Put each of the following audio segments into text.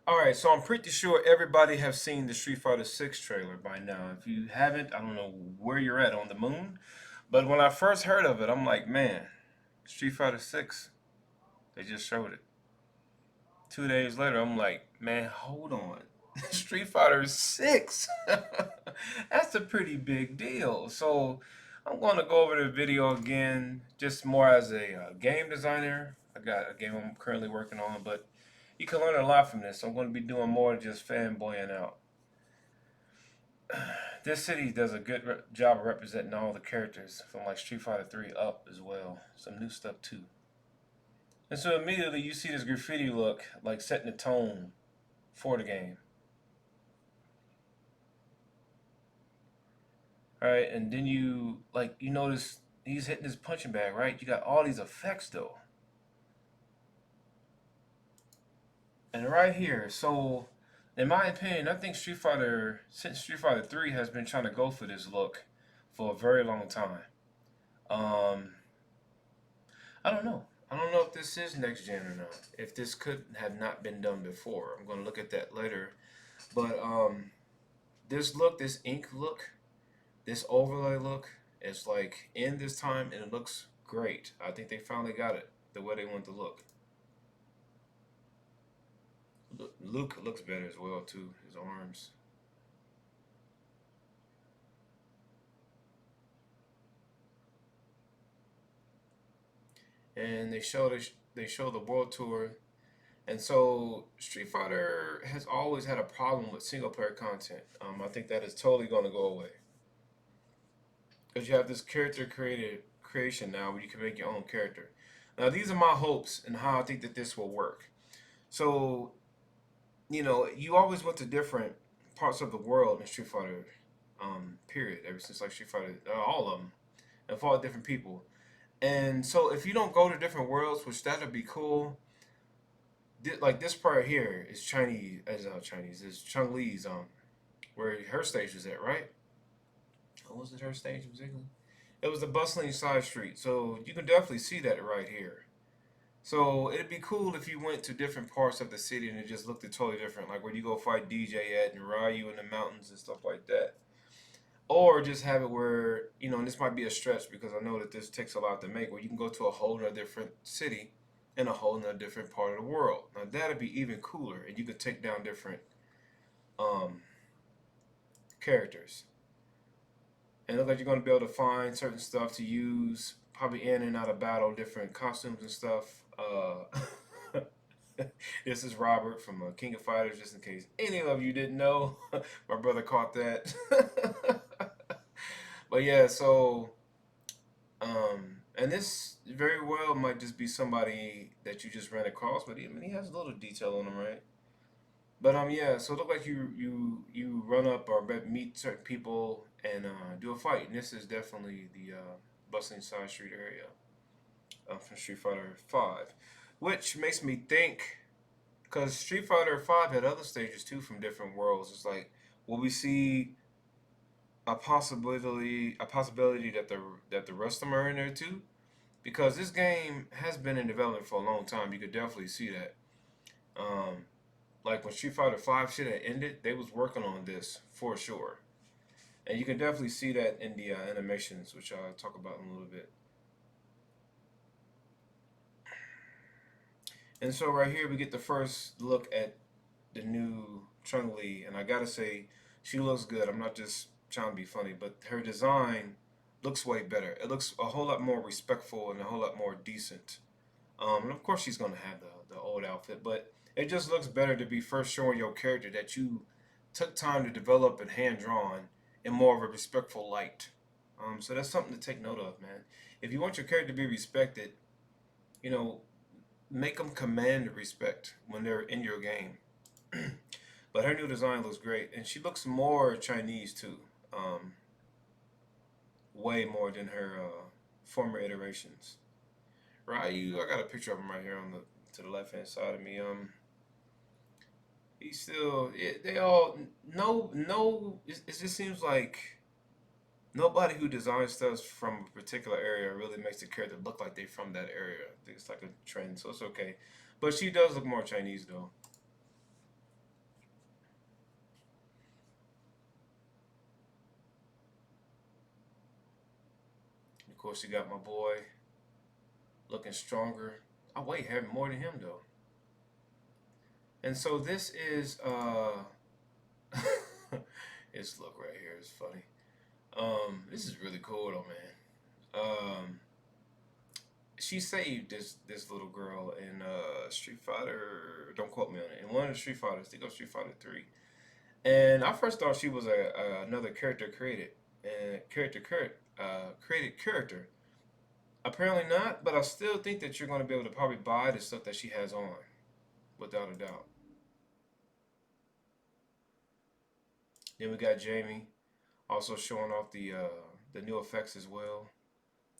All right, so I'm pretty sure everybody have seen the Street Fighter 6 trailer by now. If you haven't, I don't know where you're at on the moon. But when I first heard of it, I'm like, man, Street Fighter 6, they just showed it. 2 days later, I'm like, man, hold on. Street Fighter 6? That's a pretty big deal. So I'm going to go over the video again, just more as a game designer. I got a game I'm currently working on, but you can learn a lot from this. I'm going to be doing more than just fanboying out. This city does a good job of representing all the characters from like Street Fighter 3 up as well. Some new stuff too. And so immediately you see this graffiti look like setting the tone for the game. All right, and then you notice he's hitting his punching bag, right? You got all these effects though. And right here, so in my opinion, I think since Street Fighter 3 has been trying to go for this look for a very long time. Um, I don't know. I don't know if this is next gen or not. If this could have not been done before. I'm going to look at that later. But this look, this ink look, this overlay look, is like in this time and it looks great. I think they finally got it the way they want to look. Luke looks better as well too. His arms. And they show the world tour. And so Street Fighter has always had a problem with single player content. I think that is totally going to go away because you have this character created creation now where you can make your own character. Now these are my hopes and how I think that this will work. So you always went to different parts of the world in Street Fighter, period. Ever since like Street Fighter, all of them, and fought different people. And so if you don't go to different worlds, which that would be cool. Like this part here is Chinese, as Chinese is Chung Li's where her stage was at, right? What was it her stage particularly? It was the bustling side street, so you can definitely see that right here. So it'd be cool if you went to different parts of the city and it just looked totally different, like where you go fight DJ at and Ryu in the mountains and stuff like that. Or just have it where, and this might be a stretch because I know that this takes a lot to make, where you can go to a whole other different city in a whole other different part of the world. Now that'd be even cooler, and you could take down different um, characters. And it looks like you're going to be able to find certain stuff to use, probably in and out of battle, different costumes and stuff. This is Robert from King of Fighters, just in case any of you didn't know. My brother caught that. But yeah, so and this very well might just be somebody that you just ran across, but he has a little detail on him, right? But yeah, so it look like you run up or meet certain people and do a fight, and this is definitely the bustling side street area from Street Fighter Five, which makes me think because Street Fighter Five had other stages too from different worlds. It's like, will we see a possibility that the rest of them are in there too? Because this game has been in development for a long time. You could definitely see that. Um, like when Street Fighter Five shit had ended, they was working on this for sure, and you can definitely see that in the animations, which I'll talk about in a little bit. And so right here we get the first look at the new Chung Li, and I gotta say, she looks good. I'm not just trying to be funny, but her design looks way better. It looks a whole lot more respectful and a whole lot more decent. And of course she's gonna have the old outfit, but it just looks better to be first showing your character that you took time to develop and hand drawn in more of a respectful light. So that's something to take note of, man. If you want your character to be respected, you know, make them command respect when they're in your game. But her new design looks great, and she looks more Chinese too, um, way more than her former iterations. Ryu, I got a picture of him right here on the to the left hand side of me. He's still they all no. It just seems like nobody who designs stuff from a particular area really makes the character look like they're from that area. I think it's like a trend, so it's okay. But she does look more Chinese though. course, you got my boy looking stronger. I weigh heavy more than him though. And so this is his look right here is funny. This is really cool though, man. She saved this little girl in Street Fighter. Don't quote me on it. In one of the Street Fighters, I think it was Street Fighter 3. And I first thought she was another character created and created character. Apparently not, but I still think that you're going to be able to probably buy the stuff that she has on, without a doubt. Then we got Jamie, also showing off the new effects as well,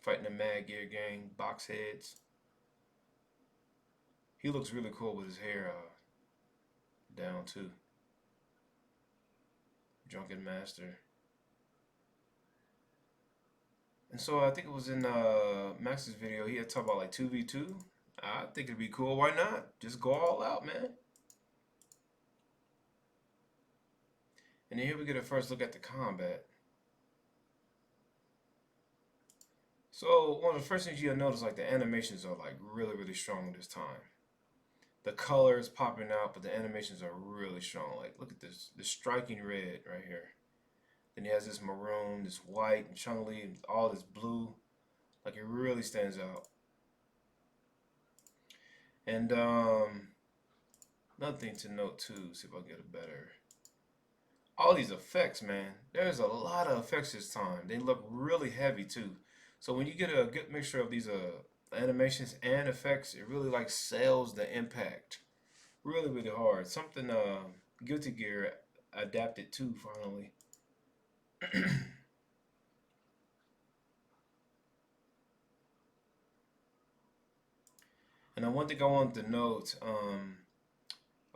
fighting the Mad Gear Gang, box heads. He looks really cool with his hair down too. Drunken Master. And so I think it was in Max's video. He had talked about like 2v2. I think it'd be cool. Why not? Just go all out, man. And then here we get a first look at the combat. So one of the first things you'll notice, like the animations are like really, really strong this time. The colors popping out, but the animations are really strong. Like look at this striking red right here. Then he has this maroon, this white, and Chun-Li, and all this blue. Like it really stands out. And another thing to note too, see if I get a better. All these effects, man. There's a lot of effects this time. They look really heavy too. So when you get a good mixture of these animations and effects, it really like sells the impact. Really, really hard. Something Guilty Gear adapted to finally. And then one thing I wanted to note,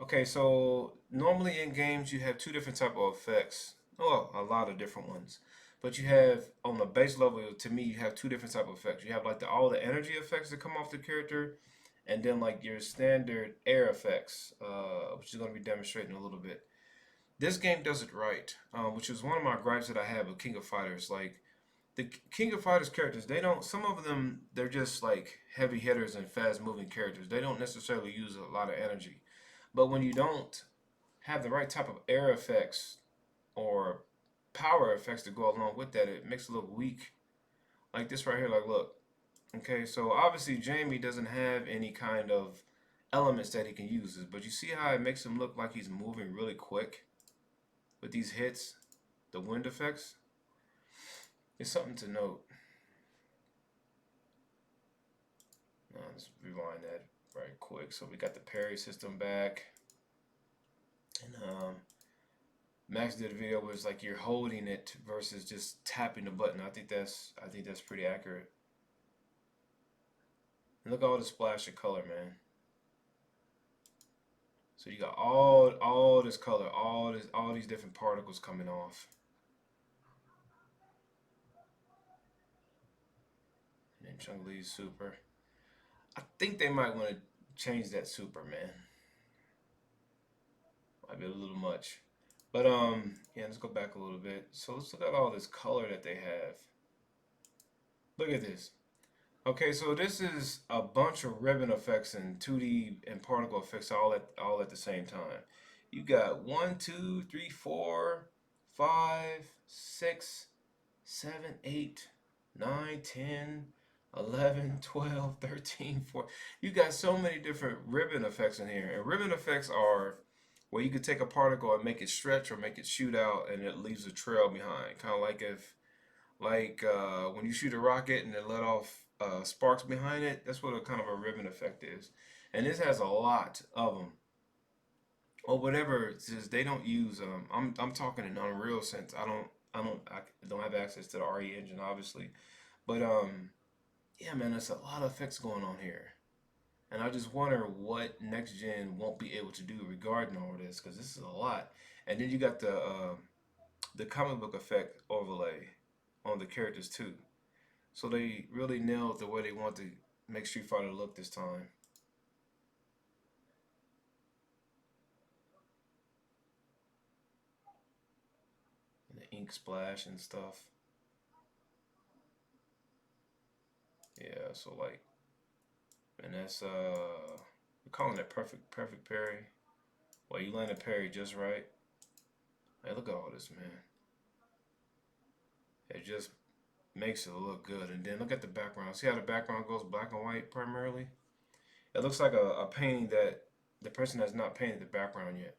okay, so normally in games you have two different type of effects. Well, a lot of different ones. But you have on the base level, to me, you have two different type of effects. You have like all the energy effects that come off the character, and then like your standard air effects, which is going to be demonstrating a little bit. This game does it right, which is one of my gripes that I have with King of Fighters. Like the King of Fighters characters, they don't. Some of them, they're just like heavy hitters and fast moving characters. They don't necessarily use a lot of energy. But when you don't have the right type of air effects or power effects to go along with that, it makes it look weak. Like this right here, like look. Okay, so obviously Jamie doesn't have any kind of elements that he can use, but you see how it makes him look like he's moving really quick with these hits, the wind effects. It's something to note. Now let's rewind that right quick. So we got the parry system back, and Max did a video where it's like you're holding it versus just tapping the button. I think that's pretty accurate. And look at all the splash of color, man. So you got all this color, all these different particles coming off. And then Chun-Li's super. I think they might want to change that super, man. Might be a little much. But yeah, let's go back a little bit. So let's look at all this color that they have. Look at this. Okay, so this is a bunch of ribbon effects and 2D and particle effects all at the same time. You got 1, 2, 3, 4, 5, 6, 7, 8, 9, 10, 11, 12, 13, 14. You got so many different ribbon effects in here. And ribbon effects are where you could take a particle and make it stretch or make it shoot out and it leaves a trail behind. Kind of like when you shoot a rocket and it let off sparks behind it. That's what a kind of a ribbon effect is. And this has a lot of them. Or whatever it is, they don't use. I'm talking in Unreal sense. I don't have access to the RE engine, obviously. But yeah, man, there's a lot of effects going on here. And I just wonder what next gen won't be able to do regarding all this, because this is a lot. And then you got the comic book effect overlay on the characters too. So they really nailed the way they want to make Street Fighter look this time. And the ink splash and stuff. Yeah, so like, and that's we're calling it perfect parry. Well, you land a parry just right. Hey, look at all this, man. It just makes it look good. And then look at the background. See how the background goes black and white primarily? It looks like a painting that the person has not painted the background yet.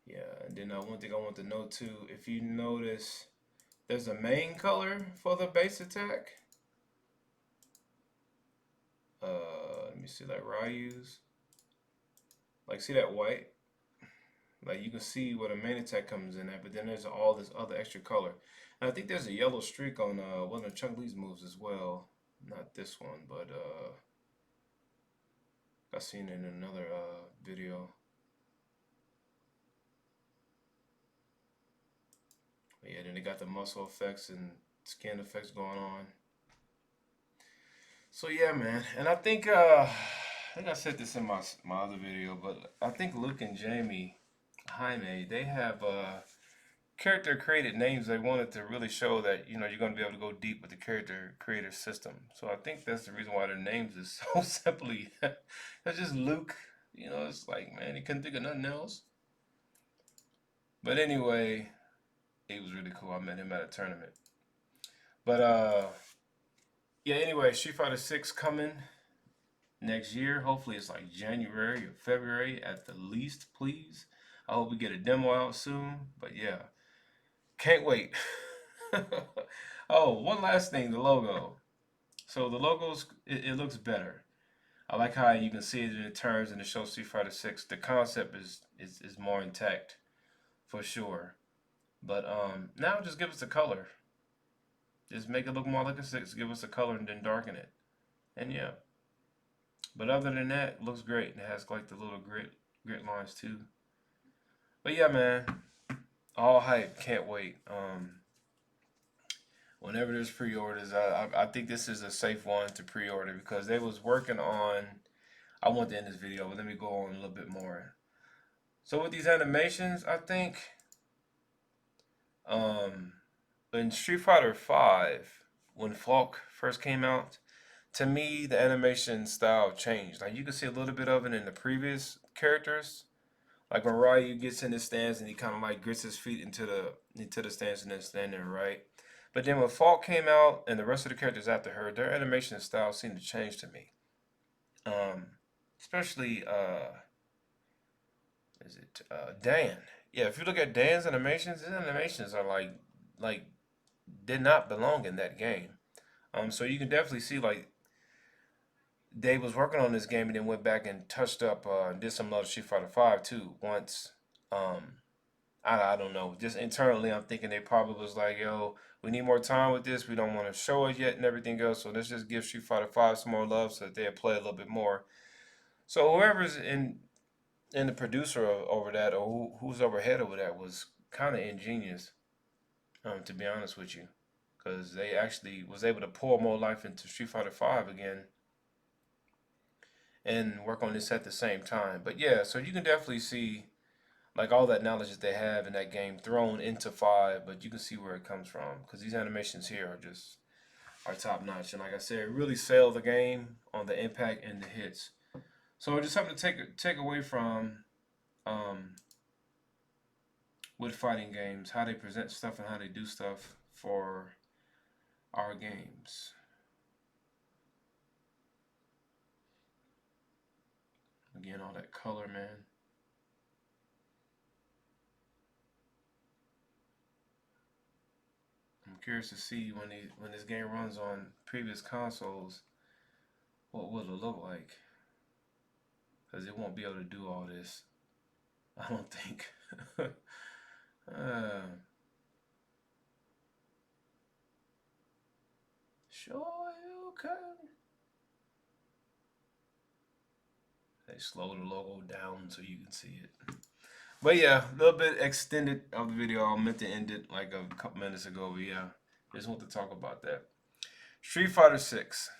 Yeah, and then one thing I want to note too, if you notice, there's a main color for the base attack. Let me see, like Ryu's. Like, see that white? Like, you can see where the main attack comes in at, but then there's all this other extra color. And I think there's a yellow streak on one of Chun Li's moves as well. Not this one, but I seen it in another video. But yeah, then they got the muscle effects and skin effects going on. So yeah, man, and I think I said this in my other video, but I think Luke and Jamie Jaime, they have character created names. They wanted to really show that you're going to be able to go deep with the character creator system. So I think that's the reason why their names is so simply. It's just Luke. It's like, man, he couldn't think of nothing else. But anyway, he was really cool. I met him at a tournament. But yeah. Anyway, Street Fighter 6 coming next year. Hopefully, it's like January or February at the least. Please. I hope we get a demo out soon. But yeah, can't wait. Oh, one last thing, the logo. So the logos, it looks better. I like how you can see it in the terms in the show Street Fighter 6. The concept is more intact for sure. But now just give us a color. Just make it look more like a 6. Give us a color and then darken it. And yeah. But other than that, it looks great. And it has like the little grit lines too. But yeah, man. All hype. Can't wait. Whenever there's pre-orders, I think this is a safe one to pre-order because they was working on. I want to end this video, but let me go on a little bit more. So with these animations, I think um, in Street Fighter 5, when Falk first came out, to me the animation style changed. Like you can see a little bit of it in the previous characters. Like when Ryu gets in the stance and he kind of like grits his feet into the stance and then standing right. But then when Falk came out and the rest of the characters after her, their animation style seemed to change to me. Um, Especially is it Dan? Yeah, if you look at Dan's animations, his animations are like did not belong in that game. So you can definitely see like Dave was working on this game and then went back and touched up, did some other Street Fighter 5 too. Once, um, I don't know. Just internally, I'm thinking they probably was like, yo, we need more time with this. We don't want to show it yet and everything else. So let's just give Street Fighter 5 some more love so that they'll play a little bit more. So whoever's in the producer over that or who's overhead over that was kind of ingenious, to be honest with you, because they actually was able to pour more life into Street Fighter 5 again and work on this at the same time. But yeah, so you can definitely see like all that knowledge that they have in that game thrown into 5, but you can see where it comes from because these animations here are top notch. And like I said, really sell the game on the impact and the hits. So just something to take away from um, with fighting games, how they present stuff and how they do stuff for our games. Again, all that color, man. I'm curious to see when this game runs on previous consoles, what will it look like? Because it won't be able to do all this. I don't think. uh, sure you can. They slow the logo down so you can see it. But yeah, a little bit extended of the video. I meant to end it like a couple minutes ago, but yeah, just want to talk about that. Street Fighter 6.